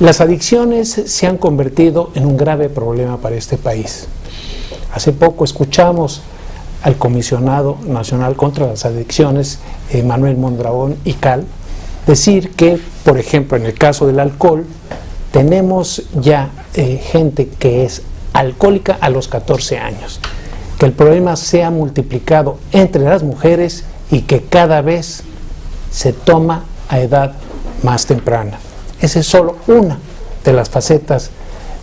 Las adicciones se han convertido en un grave problema para este país. Hace poco escuchamos al Comisionado Nacional contra las Adicciones, Manuel Mondragón y Cal, decir que, por ejemplo, en el caso del alcohol, tenemos ya gente que es alcohólica a los 14 años, que el problema se ha multiplicado entre las mujeres y que cada vez se toma a edad más temprana. Esa es solo una de las facetas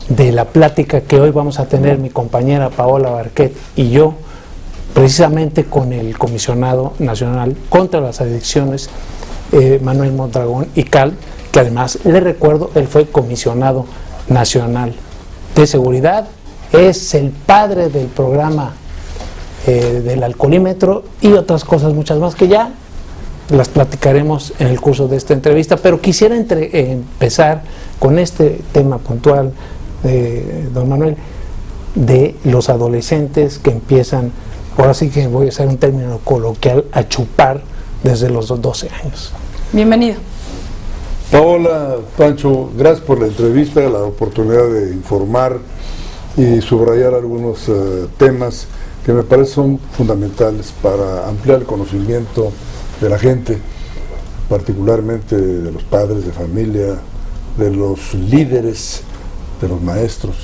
de la plática que hoy vamos a tener mi compañera Paola Barquet y yo, precisamente con el Comisionado Nacional contra las Adicciones, Manuel Mondragón y Cal, que además, le recuerdo, él fue Comisionado Nacional de Seguridad, es el padre del programa del alcoholímetro y otras cosas muchas más que ya las platicaremos en el curso de esta entrevista, pero quisiera empezar con este tema puntual, don Manuel, de los adolescentes que empiezan, ahora sí que voy a usar un término coloquial, a chupar desde los 12 años. Bienvenido. Paola, Pancho, gracias por la entrevista, la oportunidad de informar y subrayar algunos temas que me parecen son fundamentales para ampliar el conocimiento de la gente, particularmente de los padres de familia, de los líderes, de los maestros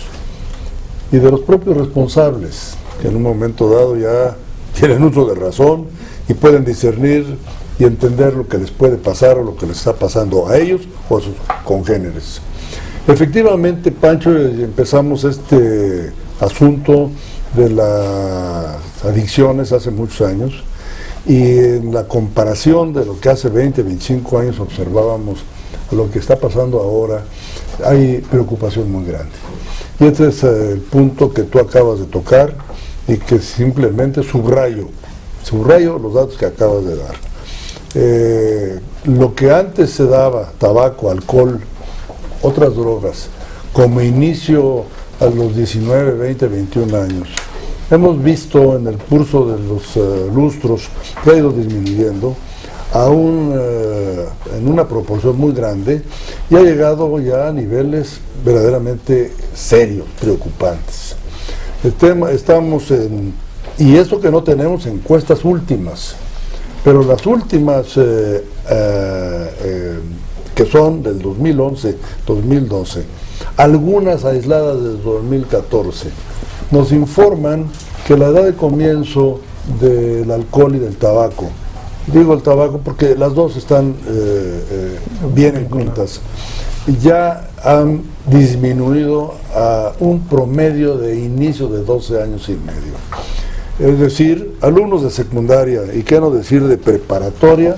y de los propios responsables, que en un momento dado ya tienen uso de razón y pueden discernir y entender lo que les puede pasar o lo que les está pasando a ellos o a sus congéneres. Efectivamente, Pancho, empezamos este asunto de las adicciones hace muchos años, y en la comparación de lo que hace 20, 25 años observábamos a lo que está pasando ahora, hay preocupación muy grande. Y este es el punto que tú acabas de tocar y que simplemente subrayo los datos que acabas de dar. Lo que antes se daba, tabaco, alcohol, otras drogas, como inicio a los 19, 20, 21 años, hemos visto en el curso de los lustros que ha ido disminuyendo en una proporción muy grande y ha llegado ya a niveles verdaderamente serios, preocupantes. Y eso que no tenemos encuestas últimas, pero las últimas que son del 2011, 2012, algunas aisladas desde 2014, nos informan que la edad de comienzo del alcohol y del tabaco, digo el tabaco porque las dos están bien encuentas, ya han disminuido a un promedio de inicio de 12 años y medio. Es decir, alumnos de secundaria, y qué no decir de preparatoria,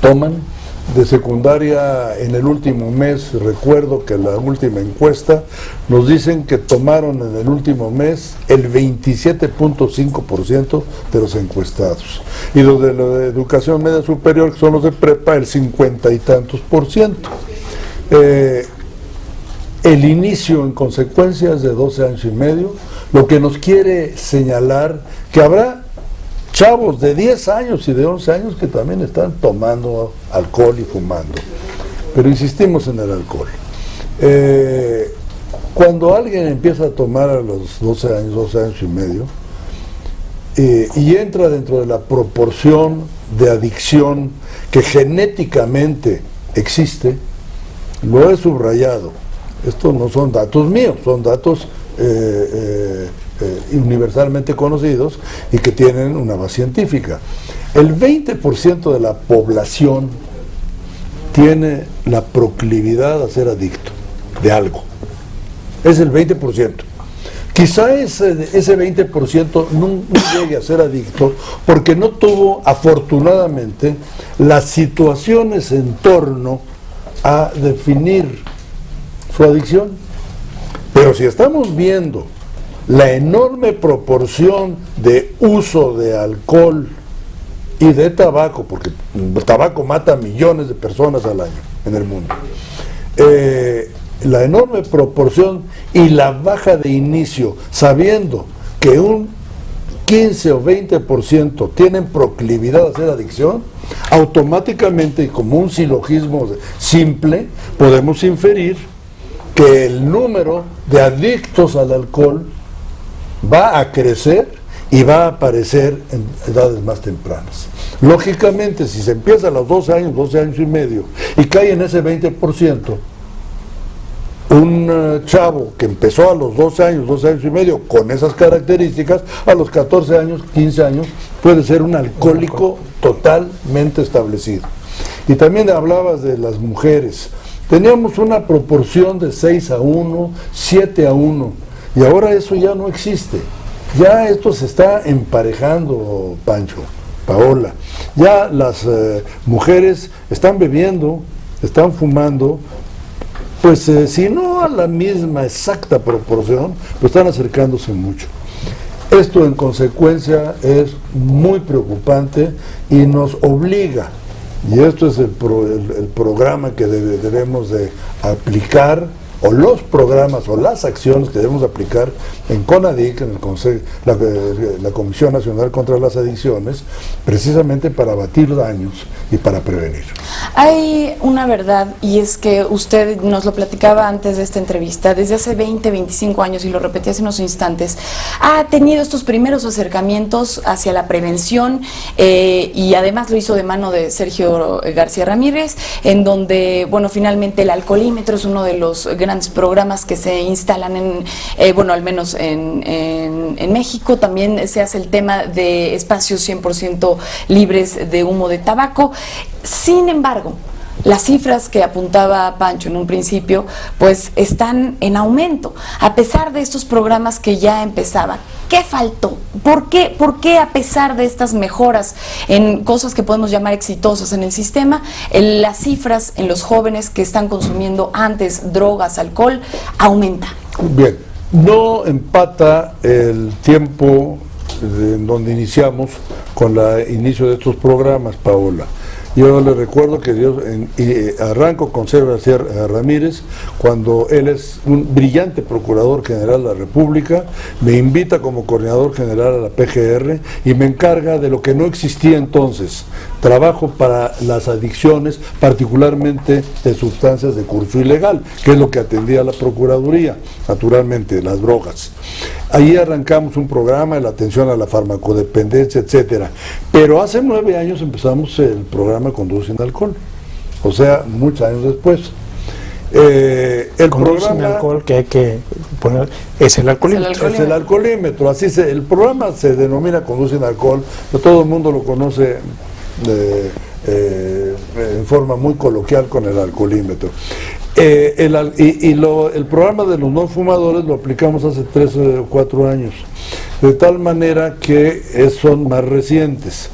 toman. De secundaria en el último mes, recuerdo que la última encuesta nos dicen que tomaron en el último mes el 27.5% de los encuestados, y los de la educación media superior, que son los de prepa, el 50 y tantos %. El inicio en consecuencia es de 12 años y medio, lo que nos quiere señalar que habrá chavos de 10 años y de 11 años que también están tomando alcohol y fumando. Pero insistimos en el alcohol. Cuando alguien empieza a tomar a los 12 años y medio, y entra dentro de la proporción de adicción que genéticamente existe, lo he subrayado. Estos no son datos míos, son datos universalmente conocidos y que tienen una base científica. El 20% de la población tiene la proclividad a ser adicto de algo. Es el 20%. Quizá ese 20% no llegue a ser adicto porque no tuvo, afortunadamente, las situaciones en torno a definir su adicción. Pero si estamos viendo la enorme proporción de uso de alcohol y de tabaco, porque el tabaco mata a millones de personas al año en el mundo, la enorme proporción y la baja de inicio, sabiendo que un 15 o 20% tienen proclividad a hacer adicción, automáticamente, y como un silogismo simple, podemos inferir que el número de adictos al alcohol va a crecer y va a aparecer en edades más tempranas. Lógicamente, si se empieza a los 12 años y medio, y cae en ese 20%, un chavo que empezó a los 12 años y medio con esas características, a los 14 años, 15 años, puede ser un alcohólico totalmente establecido. Y también hablabas de las mujeres. Teníamos una proporción de 6-1, 7-1, y ahora eso ya no existe. Ya esto se está emparejando, Pancho, Paola. Ya las mujeres están bebiendo, están fumando, pues si no a la misma exacta proporción, pues están acercándose mucho. Esto en consecuencia es muy preocupante y nos obliga, y esto es el programa que debemos de aplicar, o los programas o las acciones que debemos aplicar en CONADIC, en la Comisión Nacional contra las Adicciones, precisamente para abatir daños y para prevenir. Hay una verdad, y es que usted nos lo platicaba antes de esta entrevista, desde hace 20, 25 años, y lo repetí hace unos instantes, ha tenido estos primeros acercamientos hacia la prevención, y además lo hizo de mano de Sergio García Ramírez, en donde, bueno, finalmente el alcoholímetro es uno de los grandes programas que se instalan bueno, al menos en México. También se hace el tema de espacios 100% libres de humo de tabaco. Sin embargo, las cifras que apuntaba Pancho en un principio, pues están en aumento, a pesar de estos programas que ya empezaban. ¿Qué faltó? ¿Por qué a pesar de estas mejoras en cosas que podemos llamar exitosas en el sistema, las cifras en los jóvenes que están consumiendo antes drogas, alcohol, aumentan? Bien, no empata el tiempo en donde iniciamos con el inicio de estos programas, Paola. Yo le recuerdo que arranco con Sergio García Ramírez, cuando él es un brillante procurador general de la República, me invita como coordinador general a la PGR y me encarga de lo que no existía entonces, trabajo para las adicciones, particularmente de sustancias de curso ilegal, que es lo que atendía la Procuraduría, naturalmente, las drogas. Ahí arrancamos un programa de la atención a la farmacodependencia, etcétera. Pero hace 9 años empezamos el programa Conduce sin Alcohol, o sea, muchos años después. El Conduce sin programa alcohol, que hay que poner, es el alcoholímetro. Es el alcoholímetro, el programa se denomina Conduce sin Alcohol, pero todo el mundo lo conoce en forma muy coloquial con el alcoholímetro. El programa de los no fumadores lo aplicamos hace 3 o 4 años, de tal manera que son más recientes.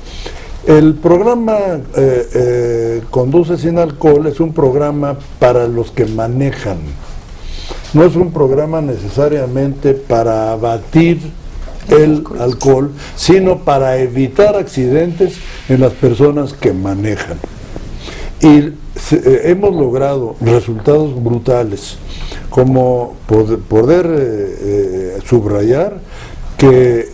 El programa Conduce sin Alcohol es un programa para los que manejan, no es un programa necesariamente para abatir el alcohol, sino para evitar accidentes en las personas que manejan. Y hemos logrado resultados brutales, como poder subrayar que,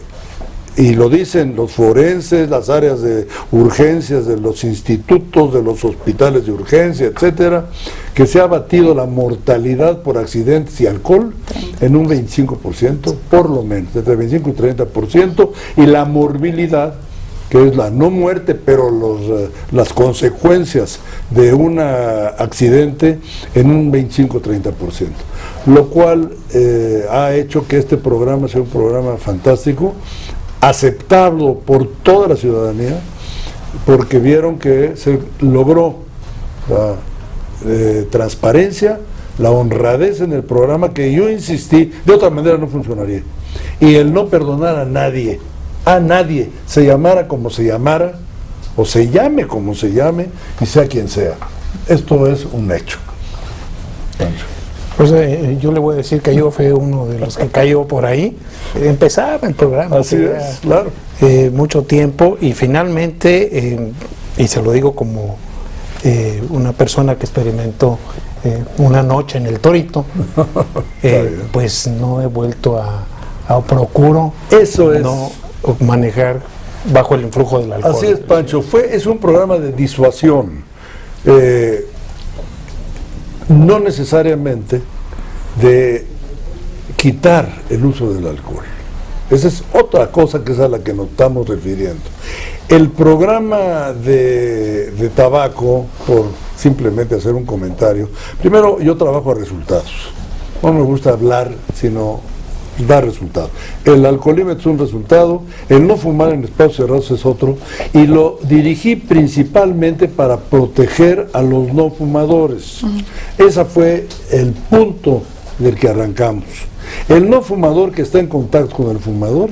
y lo dicen los forenses, las áreas de urgencias de los institutos, de los hospitales de urgencia, etcétera, que se ha batido la mortalidad por accidentes y alcohol en un 25%, por lo menos, entre 25 y 30%, y la morbilidad, que es la no muerte, pero las consecuencias de un accidente en un 25-30%, lo cual ha hecho que este programa sea un programa fantástico, aceptado por toda la ciudadanía, porque vieron que se logró la transparencia, la honradez en el programa, que yo insistí, de otra manera no funcionaría, y el no perdonar a nadie, se llamara como se llamara, o se llame como se llame, y sea quien sea. Esto es un hecho. Pues yo le voy a decir que yo fui uno de los que cayó por ahí. Empezaba el programa. Así es, claro. Mucho tiempo, y finalmente, y se lo digo como una persona que experimentó una noche en el Torito, pues no he vuelto procuro eso es, no manejar bajo el influjo del alcohol. Así es, Pancho, es un programa de disuasión, no necesariamente de quitar el uso del alcohol. Esa es otra cosa que es a la que nos estamos refiriendo. El programa de tabaco, por simplemente hacer un comentario, primero yo trabajo a resultados, no me gusta hablar, sino dar resultados. El alcoholímetro es un resultado, el no fumar en espacios cerrados es otro, y lo dirigí principalmente para proteger a los no fumadores. Ese fue el punto del que arrancamos. El no fumador que está en contacto con el fumador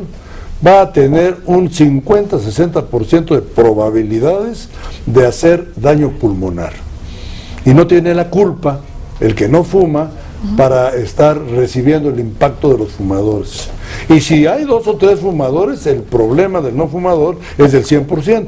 va a tener un 50-60% de probabilidades de hacer daño pulmonar. Y no tiene la culpa el que no fuma para estar recibiendo el impacto de los fumadores. Y si hay 2 o 3 fumadores, el problema del no fumador es del 100%.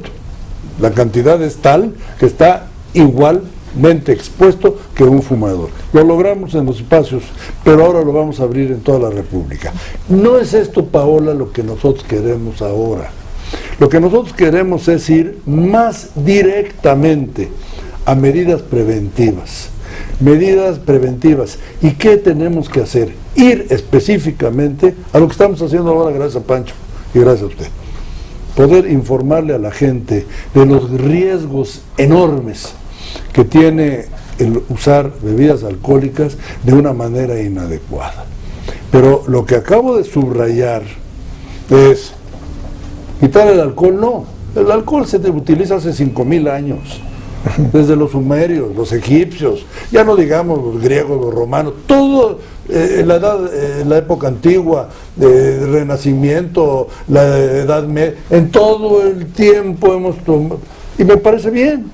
La cantidad es tal que está igualmente expuesto que un fumador. Lo logramos en los espacios, pero ahora lo vamos a abrir en toda la República. No es esto, Paola, lo que nosotros queremos ahora. Lo que nosotros queremos es ir más directamente a medidas preventivas. Medidas preventivas. ¿Y qué tenemos que hacer? Ir específicamente a lo que estamos haciendo ahora, gracias a Pancho y gracias a usted. Poder informarle a la gente de los riesgos enormes que tiene el usar bebidas alcohólicas de una manera inadecuada. Pero lo que acabo de subrayar es, quitar el alcohol, no. El alcohol se utiliza hace 5,000 años. Desde los sumerios, los egipcios, ya no digamos los griegos, los romanos, todo la época antigua, el Renacimiento, la Edad Media, en todo el tiempo hemos tomado, y me parece bien,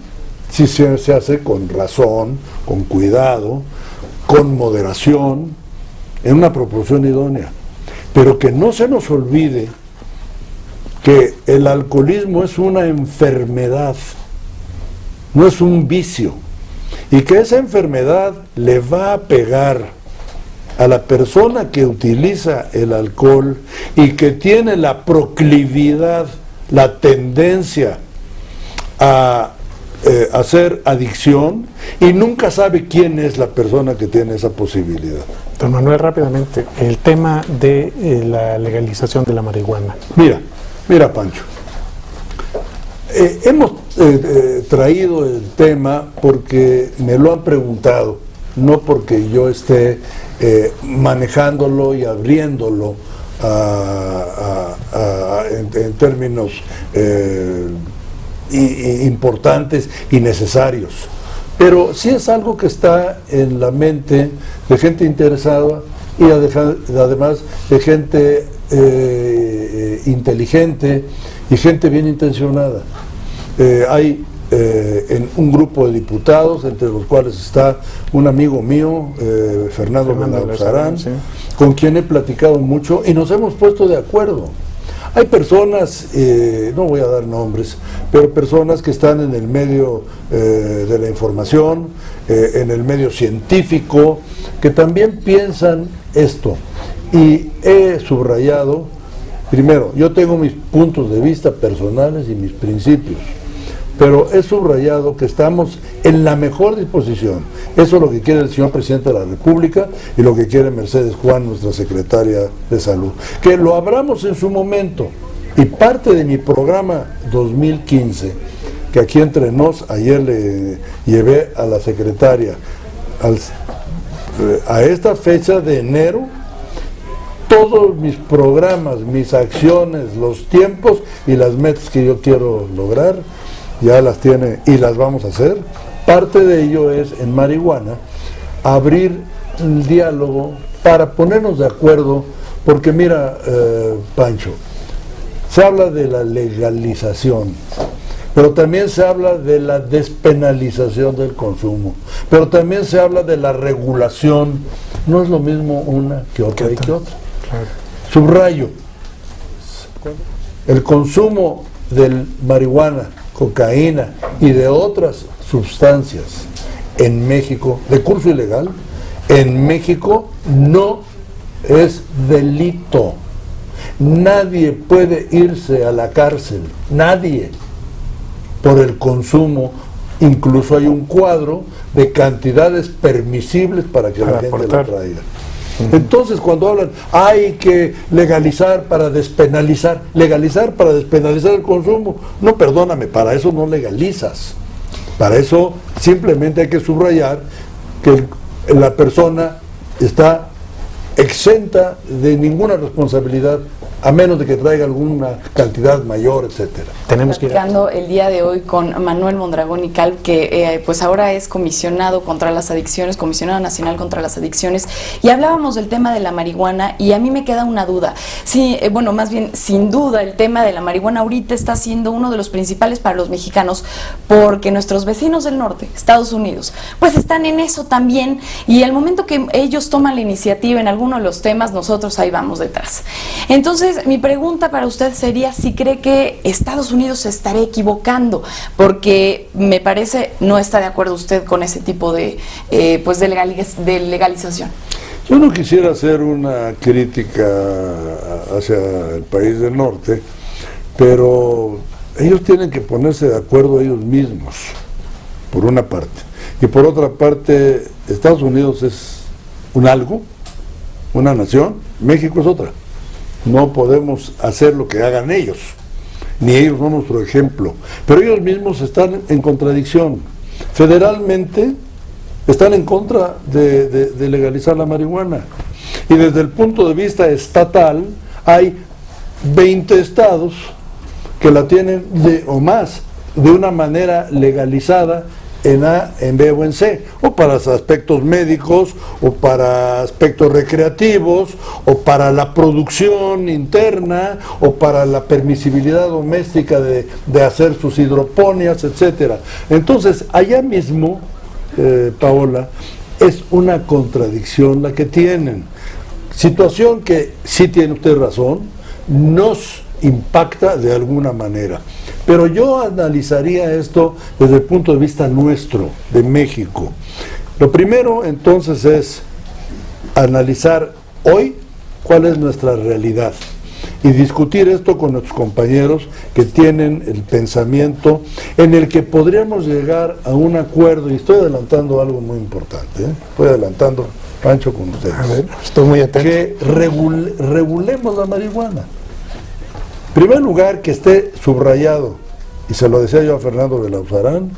si se hace con razón, con cuidado, con moderación, en una proporción idónea, pero que no se nos olvide que el alcoholismo es una enfermedad, no es un vicio, y que esa enfermedad le va a pegar a la persona que utiliza el alcohol y que tiene la proclividad, la tendencia a hacer adicción, y nunca sabe quién es la persona que tiene esa posibilidad. Don Manuel, rápidamente, el tema de la legalización de la marihuana. Mira, Pancho. Hemos traído el tema porque me lo han preguntado, no porque yo esté manejándolo y abriéndolo en términos importantes y necesarios. Pero sí es algo que está en la mente de gente interesada y además de gente inteligente y gente bien intencionada. Hay en un grupo de diputados, entre los cuales está un amigo mío, Fernando Benauzarán, sí, con quien he platicado mucho y nos hemos puesto de acuerdo. Hay personas, no voy a dar nombres, pero personas que están en el medio de la información, en el medio científico, que también piensan esto. Y he subrayado, primero, yo tengo mis puntos de vista personales y mis principios, pero he subrayado que estamos en la mejor disposición. Eso es lo que quiere el señor Presidente de la República y lo que quiere Mercedes Juan, nuestra Secretaria de Salud. Que lo abramos en su momento. Y parte de mi programa 2015, que aquí entre nos, ayer le llevé a la Secretaria, a esta fecha de enero, todos mis programas, mis acciones, los tiempos y las metas que yo quiero lograr, ya las tiene y las vamos a hacer. Parte de ello es, en marihuana, abrir el diálogo para ponernos de acuerdo, porque mira, Pancho, se habla de la legalización, pero también se habla de la despenalización del consumo, pero también se habla de la regulación. No es lo mismo una que otra y que otra. Claro. Subrayo, el consumo de marihuana, cocaína y de otras sustancias en México, de curso ilegal, en México no es delito. nadie puede irse a la cárcel, nadie, por el consumo. Incluso hay un cuadro de cantidades permisibles para que la gente la traiga. Entonces, cuando hablan, hay que legalizar para despenalizar el consumo, no, perdóname, para eso no legalizas. Para eso simplemente hay que subrayar que la persona está exenta de ninguna responsabilidad, a menos de que traiga alguna cantidad mayor, etcétera. Tenemos que ir el día de hoy con Manuel Mondragón y Calv, que pues ahora es comisionado contra las adicciones, comisionado nacional contra las adicciones, y hablábamos del tema de la marihuana, y a mí me queda una duda. Sí, bueno, más bien, sin duda, el tema de la marihuana ahorita está siendo uno de los principales para los mexicanos, porque nuestros vecinos del norte, Estados Unidos, pues están en eso también, y el momento que ellos toman la iniciativa en alguno de los temas, nosotros ahí vamos detrás. Entonces, mi pregunta para usted sería si cree que Estados Unidos se estará equivocando, porque me parece no está de acuerdo usted con ese tipo de, pues de legalización. Yo no quisiera hacer una crítica hacia el país del norte, pero ellos tienen que ponerse de acuerdo ellos mismos, por una parte. Y por otra parte, Estados Unidos es un algo, una nación, México es otra. No podemos hacer lo que hagan ellos, ni ellos son nuestro ejemplo, pero ellos mismos están en contradicción. Federalmente están en contra de legalizar la marihuana, y desde el punto de vista estatal hay 20 estados que la tienen o más de una manera legalizada en A, en B o en C, o para aspectos médicos, o para aspectos recreativos, o para la producción interna, o para la permisibilidad doméstica de hacer sus hidroponias, etcétera. Entonces, allá mismo, Paola, es una contradicción la que tienen. Situación que, sí tiene usted razón, nos impacta de alguna manera. Pero yo analizaría esto desde el punto de vista nuestro, de México. Lo primero, entonces, es analizar hoy cuál es nuestra realidad y discutir esto con nuestros compañeros que tienen el pensamiento en el que podríamos llegar a un acuerdo, y estoy adelantando algo muy importante, estoy adelantando, Pancho, con ustedes. A ver, estoy muy atento. Que regulemos la marihuana. En primer lugar, que esté subrayado, y se lo decía yo a Fernando de Lauzarán,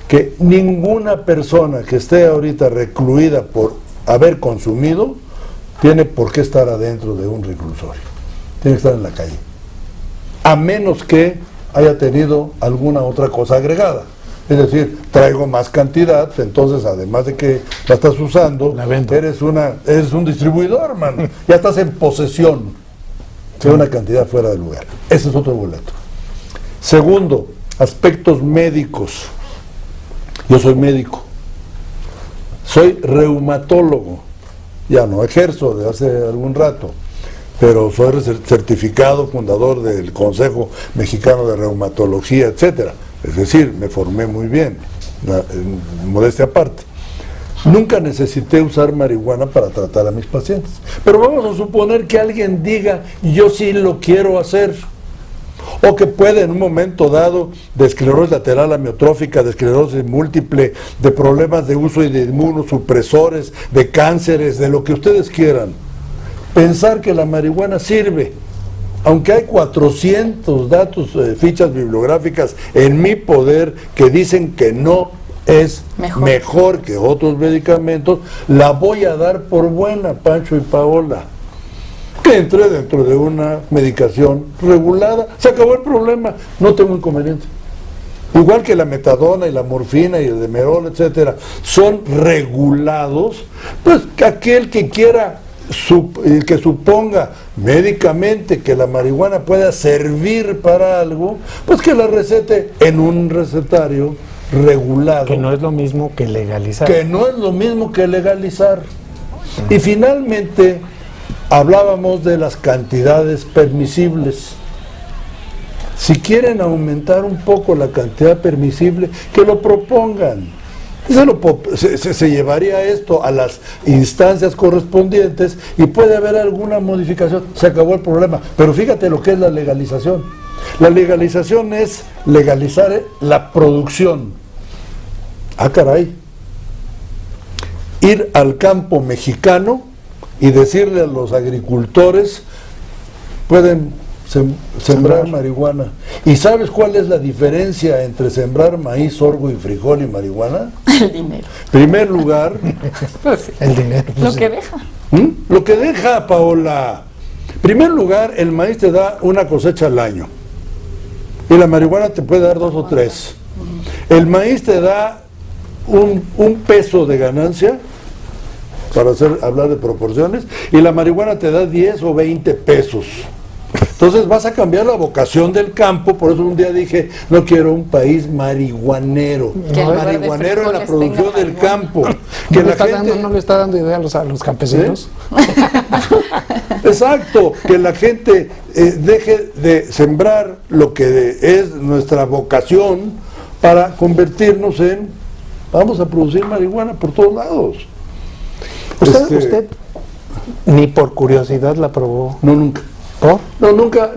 que ninguna persona que esté ahorita recluida por haber consumido tiene por qué estar adentro de un reclusorio, tiene que estar en la calle, a menos que haya tenido alguna otra cosa agregada. Es decir, traigo más cantidad, entonces además de que la estás usando, eres un distribuidor, hermano, ya estás en posesión de una cantidad fuera de lugar. Ese es otro boleto. Segundo, aspectos médicos. Yo soy médico, soy reumatólogo, ya no ejerzo de hace algún rato, pero soy certificado fundador del Consejo Mexicano de Reumatología, etcétera. Es decir, me formé muy bien, modestia aparte. Nunca necesité usar marihuana para tratar a mis pacientes. Pero vamos a suponer que alguien diga, yo sí lo quiero hacer. O que puede en un momento dado de esclerosis lateral amiotrófica, de esclerosis múltiple, de problemas de uso y de inmunosupresores, de cánceres, de lo que ustedes quieran, pensar que la marihuana sirve. Aunque hay 400 datos, fichas bibliográficas en mi poder que dicen que no es mejor que otros medicamentos, la voy a dar por buena, Pancho y Paola. Que entre dentro de una medicación regulada, se acabó el problema, no tengo inconveniente. Igual que la metadona y la morfina y el demerol, etcétera, son regulados, pues aquel que quiera, que suponga médicamente que la marihuana pueda servir para algo, pues que la recete en un recetario regulado. Que no es lo mismo que legalizar. Que no es lo mismo que legalizar. Y finalmente, hablábamos de las cantidades permisibles. Si quieren aumentar un poco la cantidad permisible, que lo propongan. Se llevaría esto a las instancias correspondientes y puede haber alguna modificación, se acabó el problema. Pero fíjate lo que es la legalización. La legalización es legalizar la producción. Ah, caray. Ir al campo mexicano y decirle a los agricultores, pueden sembrar marihuana. ¿Y sabes cuál es la diferencia entre sembrar maíz, sorgo y frijol y marihuana? El dinero. Primer lugar, El dinero. Lo que deja. lo que deja, Paola. Primer lugar, el maíz te da una cosecha al año y la marihuana te puede dar 2 o 3. El maíz te da un peso de ganancia, para hablar de proporciones, y la marihuana te da 10 o 20 pesos. Entonces vas a cambiar la vocación del campo. Por eso un día dije, no quiero un país marihuanero, Que en lugar de marihuanero en la frijoles producción tenga del campo. ¿No le está dando, no le está dando idea a los campesinos? Exacto, que la gente deje de sembrar lo que es nuestra vocación para convertirnos en, vamos a producir marihuana por todos lados. ¿Usted ni por curiosidad la probó? No, nunca. ¿Por? No, nunca,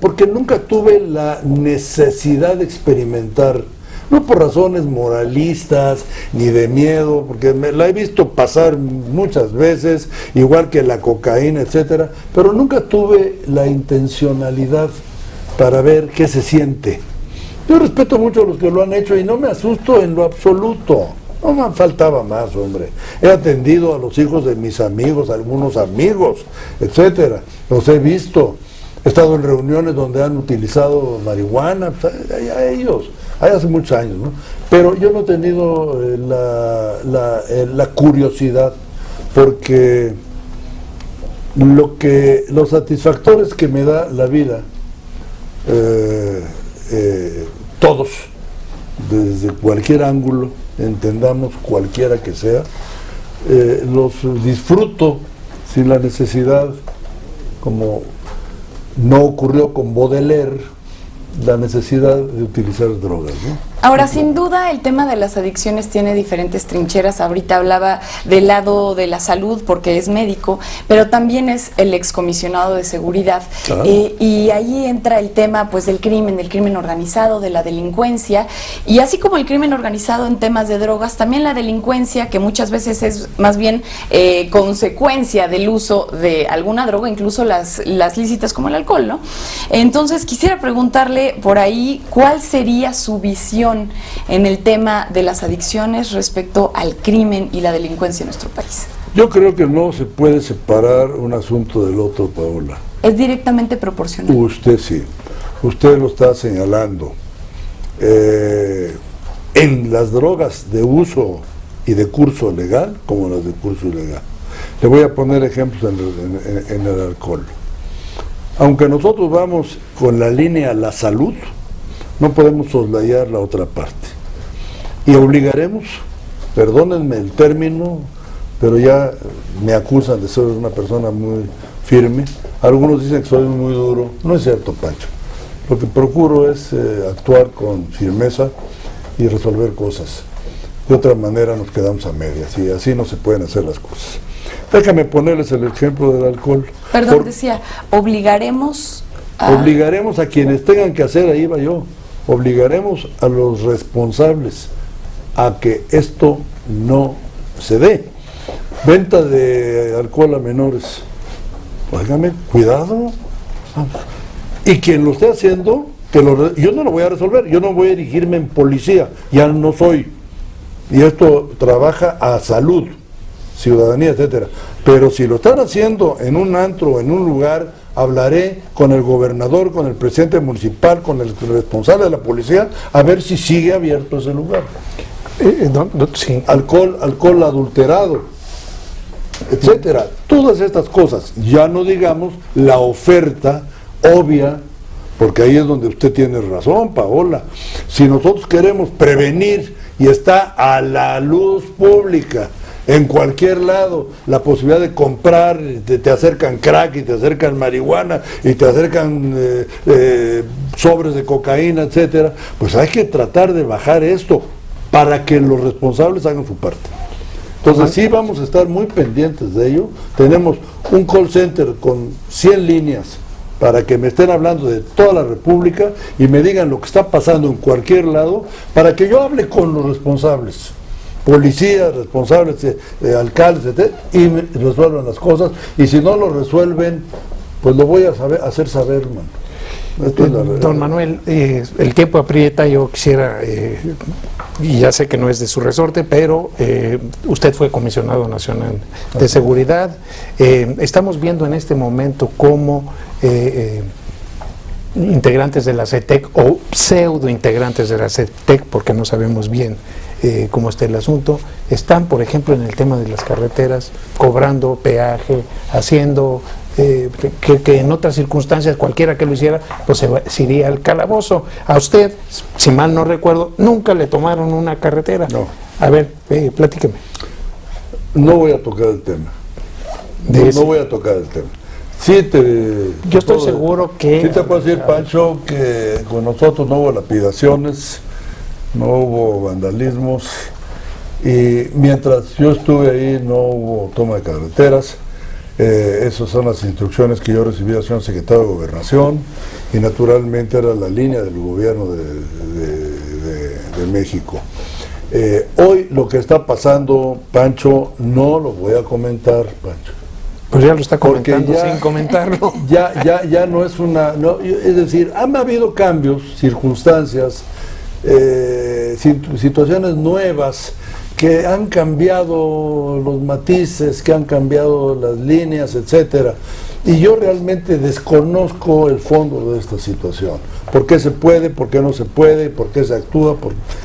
porque nunca tuve la necesidad de experimentar, no por razones moralistas ni de miedo, porque la he visto pasar muchas veces, igual que la cocaína, etcétera, pero nunca tuve la intencionalidad para ver qué se siente. Yo respeto mucho a los que lo han hecho y no me asusto en lo absoluto. No me faltaba más, hombre. He atendido a los hijos de mis amigos, algunos amigos, etcétera. Los he visto. He estado en reuniones donde han utilizado marihuana, pues, a ellos, hace muchos años, ¿no? Pero yo no he tenido la curiosidad, porque los satisfactores que me da la vida, todos, desde cualquier ángulo, entendamos cualquiera que sea, los disfruto sin la necesidad, como no ocurrió con Baudelaire, la necesidad de utilizar drogas, ¿no? Ahora, sin duda, el tema de las adicciones tiene diferentes trincheras. Ahorita hablaba del lado de la salud, porque es médico, pero también es el excomisionado de seguridad. Claro. Y ahí entra el tema, pues, del crimen organizado, de la delincuencia. Y así como el crimen organizado en temas de drogas, también la delincuencia, que muchas veces es más bien consecuencia del uso de alguna droga, incluso las lícitas como el alcohol, ¿no? Entonces, quisiera preguntarle por ahí, ¿cuál sería su visión en el tema de las adicciones respecto al crimen y la delincuencia en nuestro país? Yo creo que no se puede separar un asunto del otro, Paola. ¿Es directamente proporcional? Usted sí, usted lo está señalando. En las drogas de uso y de curso legal, como las de curso ilegal. Le voy a poner ejemplos en el alcohol. Aunque nosotros vamos con la línea la salud, no podemos soslayar la otra parte. Y obligaremos, perdónenme el término, pero ya me acusan de ser una persona muy firme. Algunos dicen que soy muy duro. No es cierto, Pancho. Lo que procuro es actuar con firmeza y resolver cosas. De otra manera nos quedamos a medias y así no se pueden hacer las cosas. Déjame ponerles el ejemplo del alcohol. Perdón, decía, obligaremos a quienes tengan que hacer, ahí va yo, obligaremos a los responsables a que esto no se dé. Venta de alcohol a menores. Óigame, cuidado. Y quien lo esté haciendo, yo no lo voy a resolver, yo no voy a erigirme en policía, ya no soy. Y esto trabaja a salud, ciudadanía, etcétera. Pero si lo están haciendo en un antro, en un lugar, hablaré con el gobernador, con el presidente municipal, con el responsable de la policía, a ver si sigue abierto ese lugar. Sí. Alcohol adulterado, etcétera. Todas estas cosas, ya no digamos la oferta obvia, porque ahí es donde usted tiene razón, Paola. Si nosotros queremos prevenir y está a la luz pública, en cualquier lado, la posibilidad de comprar, te acercan crack y te acercan marihuana y te acercan sobres de cocaína, etcétera, pues hay que tratar de bajar esto. para que los responsables hagan su parte. Entonces sí vamos a estar muy pendientes de ello. Tenemos un call center con 100 líneas para que me estén hablando de toda la República y me digan lo que está pasando en cualquier lado, para que yo hable con los responsables, policías, responsables, alcaldes, etc., y me resuelvan las cosas. Y si no lo resuelven, pues lo voy a hacer saber, man. Esto es la realidad. Don Manuel, el tiempo aprieta. Yo quisiera, y ya sé que no es de su resorte, pero usted fue comisionado nacional de seguridad. Estamos viendo en este momento cómo integrantes de la CETEC o pseudo integrantes de la CETEC, porque no sabemos bien cómo está el asunto, están, por ejemplo, en el tema de las carreteras, cobrando peaje, haciendo que en otras circunstancias cualquiera que lo hiciera pues se iría al calabozo. A usted, si mal no recuerdo, nunca le tomaron una carretera. No. A ver, platíqueme. No voy a tocar el tema. No voy a tocar el tema. Sí yo estoy seguro que... Sí te puedo decir, Pancho, que con nosotros no hubo lapidaciones, no hubo vandalismos, y mientras yo estuve ahí no hubo toma de carreteras. Esas son las instrucciones que yo recibí del señor secretario de Gobernación, y naturalmente era la línea del gobierno de México. Hoy lo que está pasando, Pancho, no lo voy a comentar, Pancho. Pues ya lo está comentando sin comentarlo. Ya no es una... No, es decir, han habido cambios, circunstancias, situaciones nuevas que han cambiado los matices, que han cambiado las líneas, etcétera. Y yo realmente desconozco el fondo de esta situación. ¿Por qué se puede? ¿Por qué no se puede? ¿Por qué se actúa?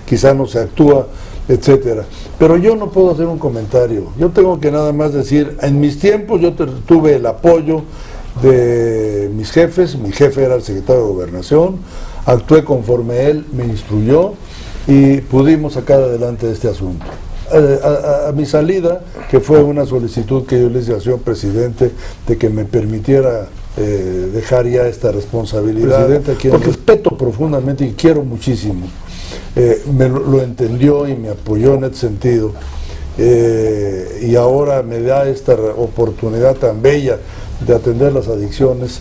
Quizá no se actúa, etcétera. Pero yo no puedo hacer un comentario. Yo tengo que nada más decir, en mis tiempos yo tuve el apoyo de mis jefes. Mi jefe era el secretario de Gobernación. Actué conforme él me instruyó y pudimos sacar adelante este asunto. A mi salida, que fue una solicitud que yo le hice al señor presidente de que me permitiera dejar ya esta responsabilidad, porque respeto profundamente y quiero muchísimo, me lo entendió y me apoyó en este sentido, y ahora me da esta oportunidad tan bella de atender las adicciones.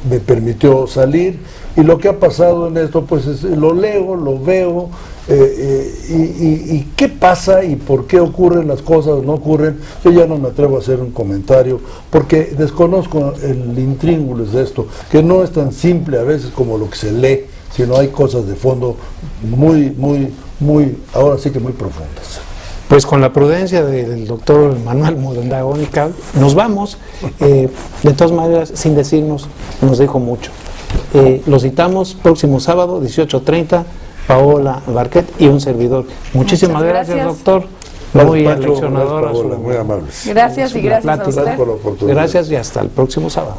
Me permitió salir, y lo que ha pasado en esto, pues lo leo, lo veo, y qué pasa y por qué ocurren las cosas, no ocurren. Yo ya no me atrevo a hacer un comentario porque desconozco el intríngulis de esto, que no es tan simple a veces como lo que se lee, sino hay cosas de fondo muy, ahora sí que muy profundas. Pues con la prudencia del doctor Manuel Mondragón, nos vamos. De todas maneras, sin decirnos, nos dijo mucho. Los citamos próximo sábado, 18:30, Paola Barquet y un servidor. Muchísimas gracias, doctor. Muy aleccionadora. Muy amables. Gracias y gracias a usted. Gracias por la oportunidad. Gracias y hasta el próximo sábado.